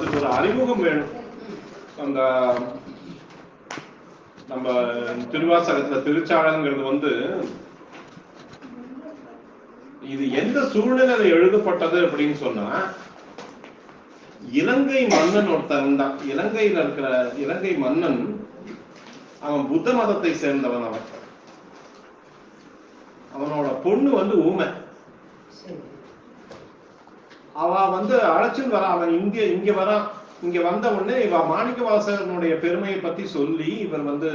அதுக்கு ஒரு அறிமுகம் வேணும். அந்த நம்ம திருவாசகத்துல திருச்சாளங்கிறது வந்து இது எந்த சூழ்நிலை எழுதப்பட்டது அப்படின்னு சொன்னா, இலங்கை மன்னன் ஒருத்தன் தான். இலங்கையில இருக்கிற இலங்கை மன்னன் அவன் புத்த மதத்தை சேர்ந்தவன். அவனோட பொண்ணு வந்து ஊமை. அவ வந்து அழைச்சுன்னு வர, அவன் இங்க வரான். இங்க வந்த உடனே இவ மாணிக்கவாசகனுடைய பெருமையை பத்தி சொல்லி, இவர் வந்து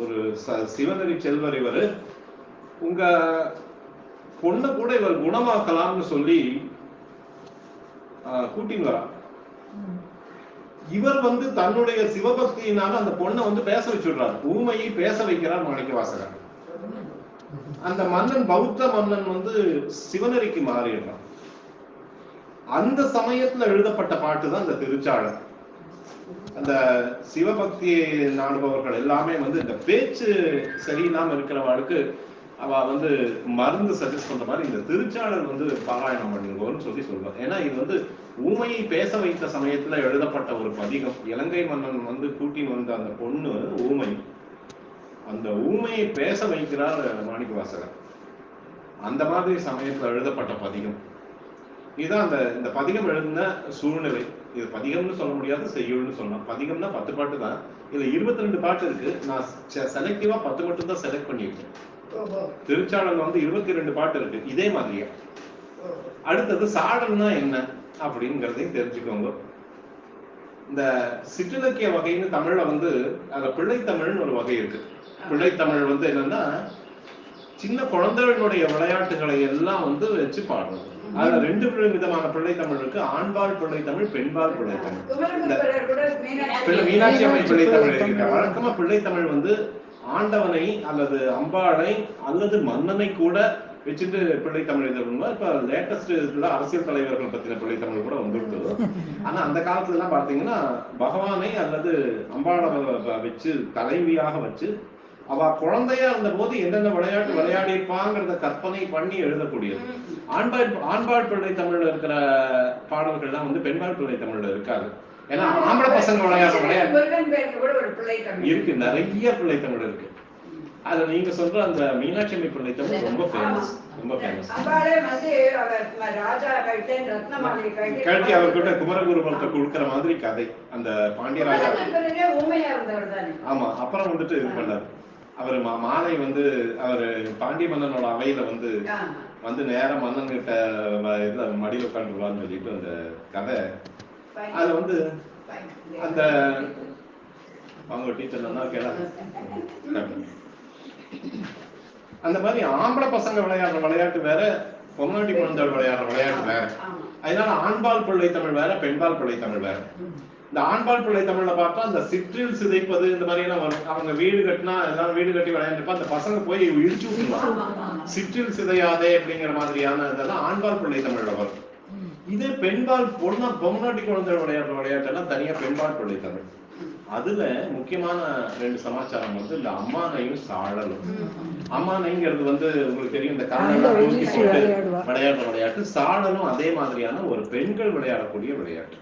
ஒரு சிவனரி செல்வர், இவர் உங்க பொண்ணை கூட இவர் குணமாக்கலாம்னு சொல்லி கூட்டின்னு வரான். இவர் வந்து தன்னுடைய சிவபக்தியினால அந்த பொண்ணை வந்து பேச வச்சுடுறார். ஊமையை பேச வைக்கிறார் மாணிக்கவாசகர். அந்த மன்னன், பௌத்த மன்னன் வந்து சிவனரிக்கு மாறிடுறான். அந்த சமயத்துல எழுதப்பட்ட பாட்டு தான் இந்த திருச்சாளர். அந்த சிவபக்தியை நாடுபவர்கள் எல்லாமே வந்து இந்த பேச்சு சரியில்லாம இருக்கிறவங்களுக்கு அவ வந்து மருந்து சஜஸ்ட் பண்ற மாதிரி இந்த திருச்சாளர் வந்து பாராயணம் பண்ணுங்கன்னு சொல்லி சொல்றான். ஏன்னா இது வந்து ஊமையை பேச வைத்த சமயத்துல எழுதப்பட்ட ஒரு பதிகம். இலங்கை மன்னன் வந்து கூட்டின்னு வந்த அந்த பொண்ணு ஊமை, அந்த ஊமையை பேச வைக்கிறார் மாணிக்கவாசகர். அந்த மாதிரி சமயத்துல எழுதப்பட்ட பதிகம் இதுதான். இந்த பதிகம் எழுதின சூழ்நிலை. இது பதிகம்னு சொல்ல முடியாது, செய்யுள்னு சொல்லலாம். பதிகம்னா 10 பாட்டு தான். இதுல 22 பாட்டு இருக்கு. நான் செலக்டிவா 10 மட்டும் தான் செலக்ட் பண்ணியிருக்கேன். திருச்சாளன் வந்து 22 பாட்டு இருக்கு இதே மாதிரியா. அடுத்தது சாடல்னா என்ன அப்படிங்கிறதையும் தெரிஞ்சுக்கோங்க. இந்த சிற்றிலக்கிய வகைன்னு தமிழ்ல வந்து அதுல பிள்ளைத்தமிழ்னு ஒரு வகை இருக்கு. பிள்ளைத்தமிழ் வந்து என்னன்னா, சின்ன குழந்தைகளுடைய விளையாட்டுகளை எல்லாம் வந்து வச்சு பாடுறது. அதுல 2 விதமான பிள்ளைத்தமிழ் இருக்கு. ஆண்பால் பிள்ளைத்தமிழ், பெண்பால் பிள்ளைத்தமிழ். மீனாட்சி அம்மை பிள்ளைத்தமிழ் இருக்கு. வழக்கமா பிள்ளைத்தமிழ் வந்து ஆண்டவனை அல்லது அம்பாளை அல்லது மன்னனை கூட வச்சுட்டு பிள்ளைத்தமிழ் எழுதணும்னா, இப்ப லேட்டஸ்ட் இதுல அரசியல் தலைவர்கள் பத்தின பிள்ளைத்தமிழ் கூட வந்துருக்குது. ஆனா அந்த காலத்துல எல்லாம் பாத்தீங்கன்னா பகவானை அல்லது அம்பாளை வச்சு தலைவியாக வச்சு அவ குழந்தையா இருந்த போது என்னென்ன விளையாட்டு விளையாடிப்பாங்கிறத கற்பனை பண்ணி எழுதக்கூடியது. ஆண்பால் பிள்ளை தமிழ்ல இருக்கிற பாடல்கள்லாம் வந்து பெண்பால் பிள்ளை தமிழ்ல இருக்காது. ஏன்னா ஆம்பளை பசங்க விளையாடுற விளையாட்டு இருக்கு, நிறைய பிள்ளை தமிழ் இருக்கு. அது நீங்க சொல்ற அந்த மீனாட்சி அம்மை பிள்ளை தமிழ் ரொம்ப ஃபேமஸ், ரொம்ப ஃபேமஸ். கல்கி அவர்கிட்ட குமரகுருபலத்தை கொடுக்கிற மாதிரி கதை அந்த பாண்டியராஜா. ஆமா, அப்புறம் வந்துட்டு இது பண்ணாரு அவரு மாலை வந்து அவரு பாண்டிய மன்னனோட அவையில வந்து நேர மன்னன் கிட்ட இதுல மடியில் உட்காந்துருவான்னு சொல்லிட்டு அந்த கதை. அது வந்து அந்த அவங்க டீச்சர் கேள அந்த மாதிரி ஆம்பளை பசங்க விளையாடுற விளையாட்டு வேற, பொம்னாட்டி குழந்தைகள் விளையாடுற விளையாட்டு வேற. அதனால ஆண்பால் பிள்ளை தமிழ் வேற, பெண்பால் பிள்ளை தமிழ் வேற. இந்த ஆண்பால் பிள்ளை தமிழ்ல பார்த்தா அந்த சிற்றில் சிதைப்பது இந்த மாதிரி எல்லாம் வரும். அவங்க வீடு கட்டினா எல்லாரும் வீடு கட்டி விளையாண்டுப்பா, அந்த பசங்க போய் இடிச்சு விட்டுருவாங்க. சிற்றில் சிதையாதே அப்படிங்கிற மாதிரியான இதெல்லாம் ஆண்பால் பிள்ளை தமிழ்ல வரும். இதே பெண்பால் பொம்னாட்டி குழந்தைகள் விளையாடுற விளையாட்டெல்லாம் தனியா பெண்பால் பிள்ளை தமிழ். அதுல முக்கியமான 2 சமாச்சாரம் வந்து இந்த அம்மானையும் சாழலும். அம்மானைங்கிறது வந்து உங்களுக்கு தெரியும், இந்த காலெல்லாம் தூக்கி போட்டு விளையாடுற விளையாட்டு. சாழலும் அதே மாதிரியான ஒரு பெண்கள் விளையாடக்கூடிய விளையாட்டு.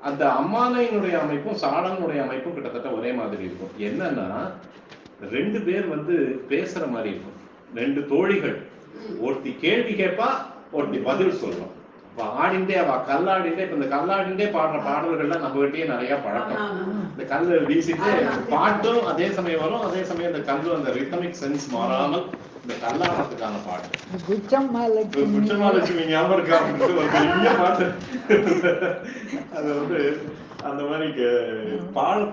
அந்த அம்மானையினுடைய அமைப்பும் சாடனுடைய அமைப்பும் கிட்டத்தட்ட ஒரே மாதிரி இருக்கும். என்னன்னா 2 பேர் வந்து பேசுற மாதிரி இருக்கும். 2 தோழிகள், ஒருத்தி கேள்வி கேட்பா, ஒருத்தி பதில் சொல்றோம். ஆடிண்டே அவ கல்லாடிண்டே, இப்ப இந்த கல்லாடிண்டே பாடுற பாடல்கள்லாம் நம்ம கிட்டயே நிறைய பழக்கம். இந்த கல்லு வீசிட்டு பாட்டும் அதே சமயம் வரும், அதே சமயம் இந்த கல்லு அந்த ரிதமிக் சென்ஸ் மாறாமல் இந்த கல்லாடத்துக்கான பாட்டு. குச்சமாலட்சுமி ஞாபகம் இருக்கா? ஒரு பெரிய பாட்டு. அது வந்து அந்த மாதிரி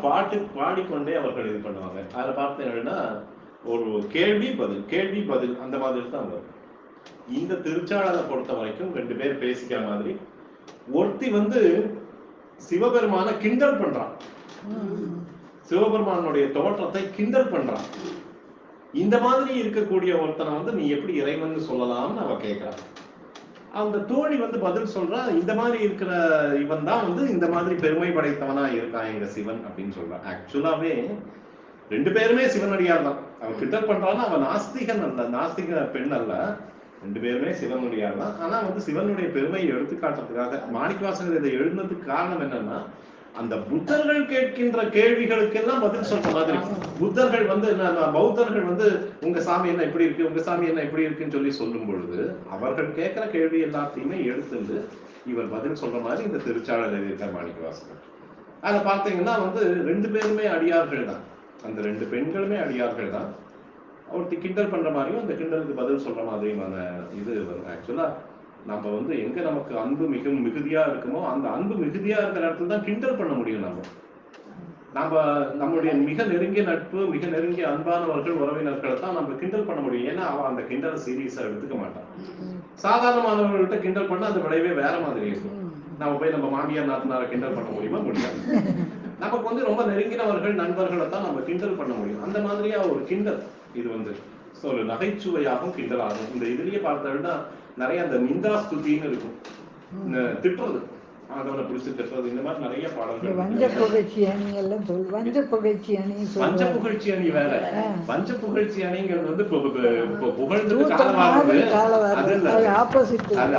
பாட்டு பாடிக்கொண்டே அவர்கள் இது பண்ணுவாங்க. அதுல பார்த்தீங்கன்னா ஒரு கேள்வி பதில், கேள்வி பதில் அந்த மாதிரி தான் வரும். இந்த திருச்சாளரை பொறுத்த வரைக்கும் 2 பேர் பேசிக்கிற மாதிரி. ஒருத்தி வந்து சிவபெருமான கிண்டல் பண்றான், சிவபெருமானுடைய தோற்றத்தை கிண்டல் பண்றான். இந்த மாதிரி இருக்கக்கூடிய ஒருத்தனை வந்து நீ எப்படி இறைவன் சொல்லலாம்னு அவ கேட்கிறான். அந்த தோழி வந்து பதில் சொல்றா, இந்த மாதிரி இருக்கிற இவன் தான் வந்து இந்த மாதிரி பெருமை படைத்தவனா இருக்கான் எங்க சிவன் அப்படின்னு சொல்றான். ஆக்சுவலாவே 2 பேருமே சிவனடியார் தான். அவன் கிண்டல் பண்றான்னா அவன் நாஸ்திகன் அல்ல, நாஸ்திக பெண் அல்ல. ரெண்டு பேருமே சிவனுடையார் தான். ஆனா வந்து சிவனுடைய பெருமையை எடுத்துக்காட்டுறதுக்காக மாணிக்கவாசகர் இதை எழுதுனதுக்கு காரணம் என்னன்னா, அந்த புத்தர்கள் கேட்கின்ற கேள்விகளுக்கெல்லாம் பதில் சொல்ற மாதிரி. புத்தர்கள் வந்து பௌத்தர்கள் வந்து உங்க சாமி என்ன இப்படி இருக்கு, உங்க சாமி என்ன இப்படி இருக்குன்னு சொல்லி சொல்லும் பொழுது அவர்கள் கேட்கிற கேள்வி எல்லாத்தையுமே எடுத்துட்டு இவர் பதில் சொல்ற மாதிரி இந்த திருச்சாளர் எழுதியிருக்கார் மாணிக்கவாசகர். அதை பார்த்தீங்கன்னா வந்து ரெண்டு பேருமே அடியார்கள் தான், அந்த ரெண்டு பெண்களுமே அடியார்கள் தான். ஒருத்தி கிண்டல் பண்ற மாதிரியும் அந்த கிண்டலுக்கு பதில் சொல்ற மாதிரியுமான இது வரும். ஆக்சுவலா நம்ம வந்து எங்க நமக்கு அன்பு மிகுதியா இருக்குமோ அந்த அன்பு மிகுதியா இருக்கிற இடத்துல தான் கிண்டல் பண்ண முடியும். நம்ம நம்மளுடைய மிக நெருங்கிய நட்பு, மிக நெருங்கிய அன்பானவர்கள், உறவினர்களை தான் நம்ம கிண்டல் பண்ண முடியும். ஏன்னா அவன் அந்த கிண்டலை சீரியஸா எடுத்துக்க மாட்டான். சாதாரணமானவர்கள்ட்ட கிண்டல் பண்ணா அந்த விளைவே வேற மாதிரி இருக்கும். நம்ம போய் நம்ம மாமியார் நாத்தனாரை கிண்டல் பண்ண முடியுமா? முடியாது. நமக்கு வந்து ரொம்ப நெருங்கினவர்கள், நண்பர்களை தான் நம்ம கிண்டல் பண்ண முடியும். அந்த மாதிரியா ஒரு கிண்டல் இது வந்து ஒரு நகைச்சுவையாகவும் கிண்டல் ஆகும். இந்த இதுலயே பார்த்தோம்னா நிறைய அந்த நிந்தா ஸ்துதின்னு இருக்கும், திட்டுறது, ஆண்டவனை பிடிச்சு திட்டுறது, இந்த மாதிரி நிறைய பாடல்கள். வஞ்ச புகழ்ச்சி அணி எல்லாம் சொல், வஞ்ச புகழ்ச்சி அணி, வஞ்ச புகழ்ச்சி அணி வேற. வஞ்ச புகழ்ச்சி அணிங்கிறது வந்து புகழ்ந்து காலமாகுது, அது இல்ல, அது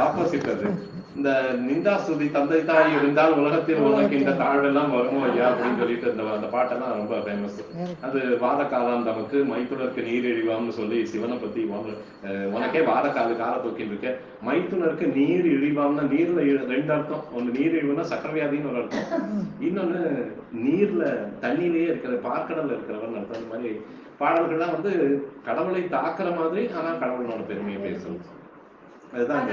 ஆப்போசிட். அது இந்த நிந்தா ஸ்துதி, தந்தை தாய் இருந்தால் உலகத்தில் உனக்கு இந்த தாழ்வெல்லாம் வருமோ ஐயா அப்படின்னு சொல்லிட்டு அந்த பாட்டெல்லாம் ரொம்ப ஃபேமஸ். அது வாத காலம் நமக்கு மைத்துனருக்கு நீர் இழிவாம்னு சொல்லி சிவனை பத்தி உனக்கே வாத கால தூக்கிட்டு இருக்க, மைத்துனருக்கு நீர் இழிவாம்னா நீர்ல ரெண்டு அர்த்தம். ஒண்ணு நீர் இழிவுனா சக்கரவியாதின்னு ஒரு அர்த்தம், இன்னொன்னு நீர்ல தண்ணியிலேயே இருக்கிற பார்க்கடல்ல இருக்கிறவன் அர்த்தம். அந்த மாதிரி பாடல்கள்லாம் வந்து கடவுளை தாக்குற மாதிரி, ஆனா கடவுளோட பெருமையை பேசும். அதுதான்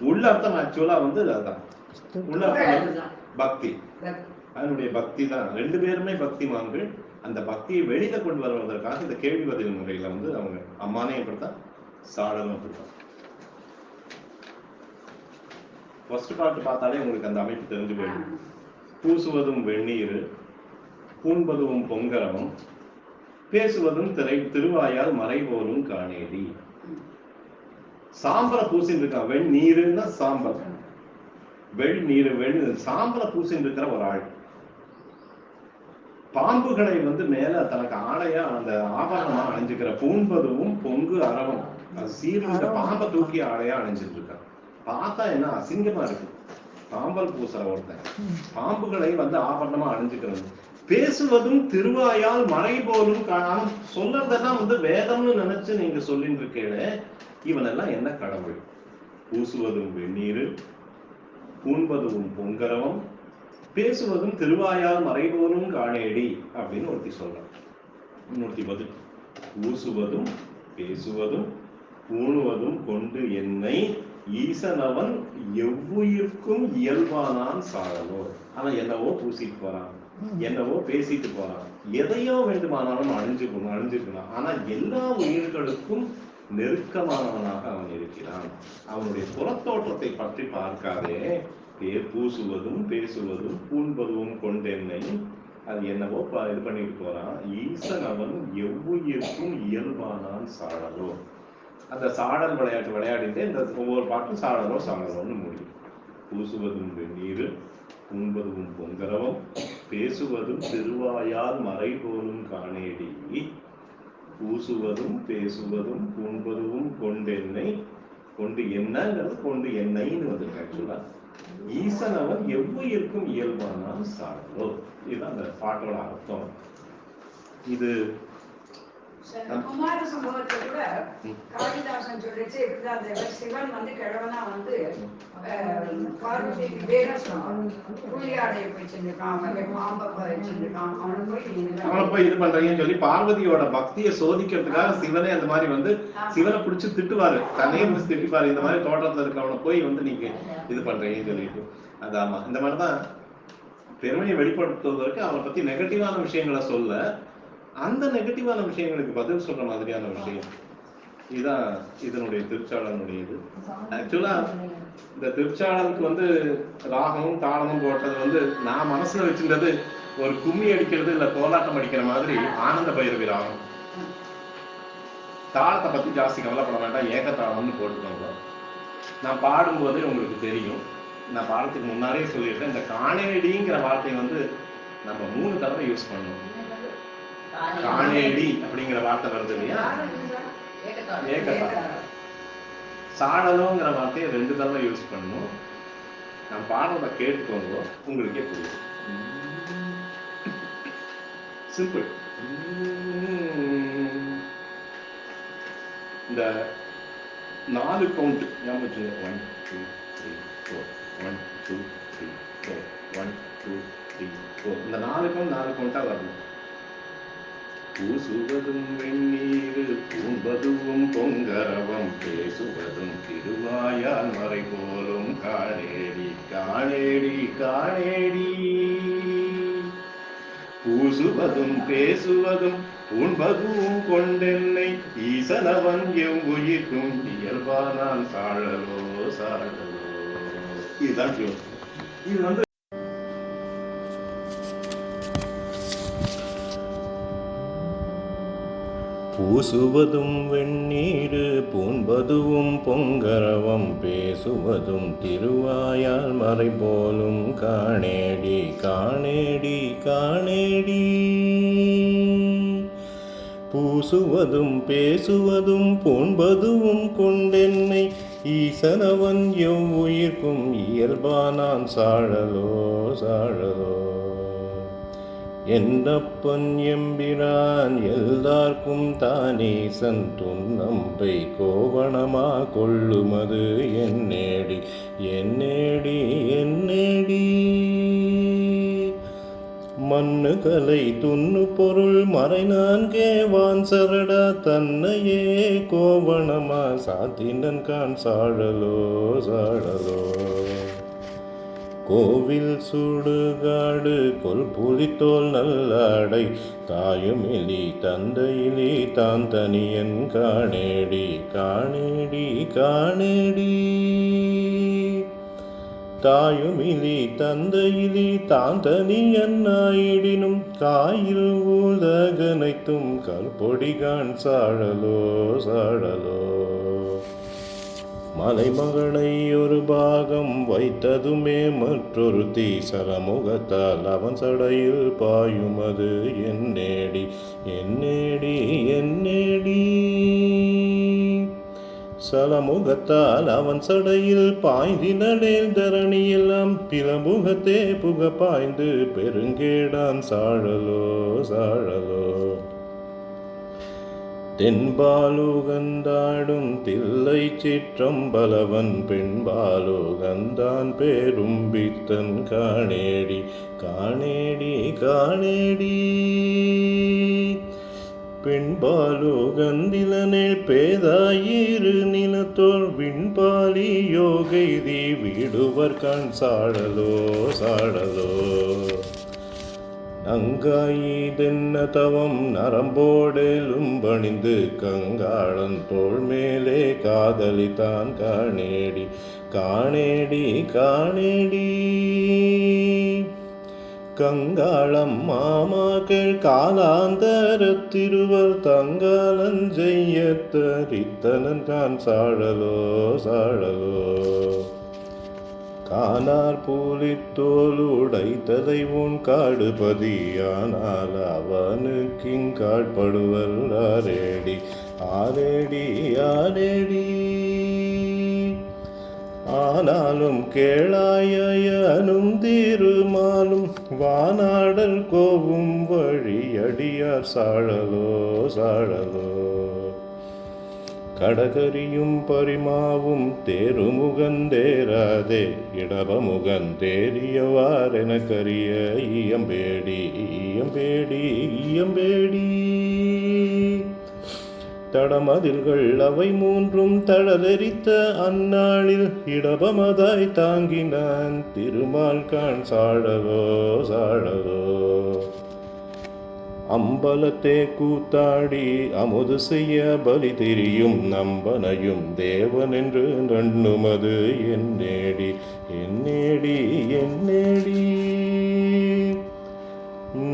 உள்ள அர்த்தம். ஆக்சுவலா வந்து அதுதான் உள்ள அர்த்தம், பக்தி. அதனுடைய பக்தி தான். ரெண்டு பேருமே பக்திமான்கள். அந்த பக்தியை வெளியில கொண்டு வருவதற்காக இந்த கேள்வி பதில் முறையில வந்து அவங்க அம்மானே அப்படித்தான், சாடலும் அப்படித்தான். ஃபர்ஸ்ட் பாட்டு பார்த்தாலே உங்களுக்கு அந்த அமைப்பு தெரிஞ்சு போயிடும். பூசுவதும் வெந்நீர், பூண்பதும் பொங்கரமும், பேசுவதும் திருவாயால் மறைபோலும் காணேடி. சாம்பலை பூசின்னு இருக்கான். வெந்நீருன்னா சாம்பல், வெந்நீர் சாம்பலை பூசின்னு இருக்கிற ஒரு ஆள். பாம்புகளை வந்து மேல தனக்கு ஆடையா அந்த ஆபரணமா அணிஞ்சுக்கிற, பூண்பதுவும் பொங்கு அரவம், சீர்ந்த பாம்பை தூக்கி ஆடையா அணிஞ்சிட்டு இருக்கான். பார்த்தா என்ன அசிங்கமா இருக்கு, சாம்பல் பூசுற ஒருத்தன் பாம்புகளை வந்து ஆபரணமா அணிஞ்சுக்கிறது. பேசுவதும் திருவாயால் மறை போலும் காணாம. சொல்றதெல்லாம் வந்து வேதம்னு நினைச்சு நீங்க சொல்லிட்டு இருக்கீங்க. இவனெல்லாம் என்ன கடவுள்? பூசுவதும் வெந்நீர், பூண்பதும் பொங்கரவம், பேசுவதும் திருவாயால் மறைபோலும் காணேடி அப்படின்னு ஒருத்தி சொல்றான். இன்னொருத்தி பதில், பூசுவதும் பேசுவதும் பூணுவதும் கொண்டு என்னை ஈசனவன் எவ்வுயிர்க்கும் இயல்பானான் சாழலோ. அவன் என்னவோ பூசிட்டு போறான், என்னவோ பேசிட்டு போறான், எதையோ வேண்டுமானாலும் அழிஞ்சுக்கலாம். ஆனா எல்லா உயிர்களுக்கும் நெருக்கமானவனாக அவன் இருக்கிறான். அவனுடைய புறத்தோற்றத்தை பற்றி பார்க்காதே, பூசுவதும் பேசுவதும் பூண்பதும் கொண்டென்னை, அது என்னவோ இது பண்ணிட்டு போறான். ஈசன் அவன் எவ்வுயிர்க்கும் இயல்பானான் சாழலோ. அந்த சாடல் விளையாட்டு விளையாடிட்டு இந்த ஒவ்வொரு பாட்டும் சாடலோன்னு முடியும். பூசுவதும் வெந்நீர், பூண்பதும் பொங்கரவம், பேசுவதும் திருவாயால் மறை போலும் காணேடி. பூசுவதும் பேசுவதும் பூண்பதும் கொண்டென்னை, கொண்டு என்னங்கிறது கொண்டு என்னைன்னு வந்துருக்கு. ஆக்சுவலா ஈசன் அவன் எவ்வுயிர்க்கும் இயல்பானான் சாழலோ. இதுதான் அந்த பாட்டோட அர்த்தம். இது குமார சம்பவத்தை கூட காளிதாசன் சொல்லிச்சு. சிவன் வந்து கிழவனா வந்து பார்வதிக்கு வேற புள்ளியாடைய போயிச்சிருக்கான், பாம்பை வச்சிருக்கான். அவனை போய் இது பண்றீங்கன்னு சொல்லி பார்வதியோட பக்தியை சோதிக்கிறதுக்காக சிவனே அந்த மாதிரி வந்து சிவனை பிடிச்சு திட்டுவாரு, தன்னையே பிடிச்சு திட்டுவாரு. இந்த மாதிரி தோட்டத்துல இருக்கவனை போய் வந்து நீங்க இது பண்றீங்கன்னு சொல்லிட்டு. அதாமா இந்த மாதிரிதான் பெருமையை வெளிப்படுத்துவதற்கு அவனை பத்தி நெகட்டிவான விஷயங்களை சொல்ல, அந்த நெகட்டிவான விஷயங்களுக்கு பதில் சொல்ற மாதிரியான விஷயம். இதுதான் இதனுடைய திருச்சாளனுடைய இது. ஆக்சுவலா இந்த திருச்சாளனுக்கு வந்து ராகமும் தாளமும் போட்டது வந்து நான் மனசுல வச்சிருந்தது ஒரு கும்மி அடிக்கிறது இல்ல கோலாட்டம் அடிக்கிற மாதிரி ஆனந்த பைரவி ராகம். தாளத்தை பத்தி ஜாஸ்தி கவலைப்பட வேண்டாம், ஏகத்தாளம்னு போட்டுக்கோங்க. நான் பாடும்போது உங்களுக்கு தெரியும், நான் பாடத்துக்கு முன்னாடியே சொல்லியிருக்கேன், இந்த காணேடிங்கிற வார்த்தையை வந்து நம்ம 3 தடவை யூஸ் பண்ணணும். காணேடி அப்படிங்கிற வார்த்தை வருது இல்லையா, ஏகத்தாளம். சாடலோங்கிற வார்த்தையை 2 தடவை யூஸ் பண்ணணும். நான் பாடுறத கேட்டுக்கோங்க, உங்களுக்கே புரியும். சிம்பிள். இந்த 4 கவுண்ட் ஞாபகம் வச்சுங்க. 1 2 3 4 1 2 3 4 1 2 3 4 இந்த 4 கவுண்டா வரணும். பூசுவதும் வெந்நீர் பூம்பதுவும் பொங்கரவம் பேசுவதும் திருவாயால் மறை போலும் காணேடி காணேடி காணேடி. பூசுவதும் பேசுவதும் பூண்பதும் கொண்டென்னை ஈசனவன் எவ்வுயிர்க்கும் இயல்பானால் சாழலோ சாழலோ. இதுதான் இது வந்து பூசுவதும் வெந்நீர் பூண்பதுவும் பொங்கரவம் பேசுவதும் திருவாயால் மறை போலும் காணேடி காணேடி காணேடி. பூசுவதும் பேசுவதும் பூண்பதுவும் கொண்டென்னை ஈசனவன் எவ்வுயிர்க்கும் இயல்பானான் சாழலோ சாழலோ. என்னப்பன் எம்பிரான் எல்லார்க்கும் தானீசன் துன்னம்பை கோவணமா கொள்ளுமது என்னேடி என்னேடி என்னேடி. மண்ணு கலை துண்ணு பொருள் மறை நான்கே வான் சரடா தன்னையே கோவணமா சாத்தினன் கான் சாழலோ சாழலோ. கோவில் சுடுகாடு கொல் புலித்தோல் நல்லாடை தாயுமிலி தந்தையிலி தான் தனியன் காணேடி காணேடி காணேடி. தாயுமிலி தந்தையிலி தான் தனியன் ஆயிடினும் காயில் ஊதகனைத்தும் கல்பொடிகான் சாழலோ சாழலோ. மலைமகளை ஒரு பாகம் வைத்ததுமே மற்றொரு தீசரமுகத்தால் அவன் சடையில் பாயுமது என்னேடி என்னேடி என்னேடி. சலமுகத்தால் அவன் சடையில் பாய்ந்தினடேல் தரணியெல்லாம் பிளமுகத்தே புக பாய்ந்து பெருங்கேடான் சாழலோ சாழலோ. தென்பாலுகந்தாடும் தில்லை சிற்றம்பலவன் பெண்பாலுகந்தான் பேரும் பித்தன் காணேடி காணேடி காணேடி. பெண்பாலுகந்திலனேல் பேதாயிரு நிலத்தோர் விண்பாலி யோகைதி வீடுவர் கண் சாழலோ சாழலோ. நங்காயிதென்ன தவம் நரம்போடெலும் பணிந்து கங்காளன் தோள் மேலே காதலித்தான் காணேடி காணேடி காணேடி. கங்காளம் மாமாக்கள் காலாந்தரத்திருவர் தங்காலன் செய்யத்தரித்தனன் கான் சாழலோ சாழலோ. கானார் பூலித்தோலுடைத்ததை உன் காடுபதியானால் அவனுக்கிங்காட்படுவர் ஆரேடி ஆரேடி ஆரேடி. ஆனாலும் கேளாயனும் தீருமாலும் வானாடல் கோவும் வழியடியார் சாழலோ சாழலோ. கடகரியும் பரிமாவும் தேருமுகந்தேராதே இடபமுகன் தேரியவாரென கரிய ஈயம்பேடி ஈயம்பேடி ஈயம்பேடி. தடமதில்கள் அவை மூன்றும் தழலெரித்த அந்நாளில் இடபமதாய் தாங்கினான் திருமால் கான் சாழலோ சாழலோ. அம்பலத்தே கூத்தாடி அமுது செய்ய பலி திரியும் நம்பனையும் தேவனென்று நண்ணுமது என்னேடி என்னேடி என்னேடி.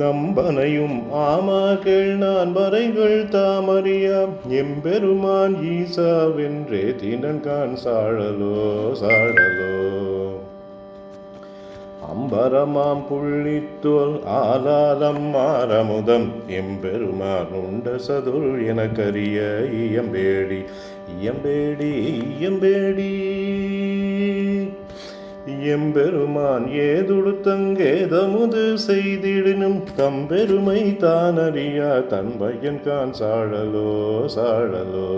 நம்பனையும் ஆமாக்கள் நான் வரைகள் தாமறியாம் எம்பெருமான் ஈசாவென்றே தினன்கான் சாழலோ சாழலோ. அம்பரமாம் புள்ளித்தோல் ஆலாலம் மாரமுதம் எம்பெருமான் உண்ட சதுர் என கரிய ஈயம்பேடி எம்பேடி எம்பேடி எம்பெருமான் ஏதுடுத்தங்கேதமுது செய்திடினும் தம்பெருமை தானறியா தன் பையன் கான் சாழலோ சாழலோ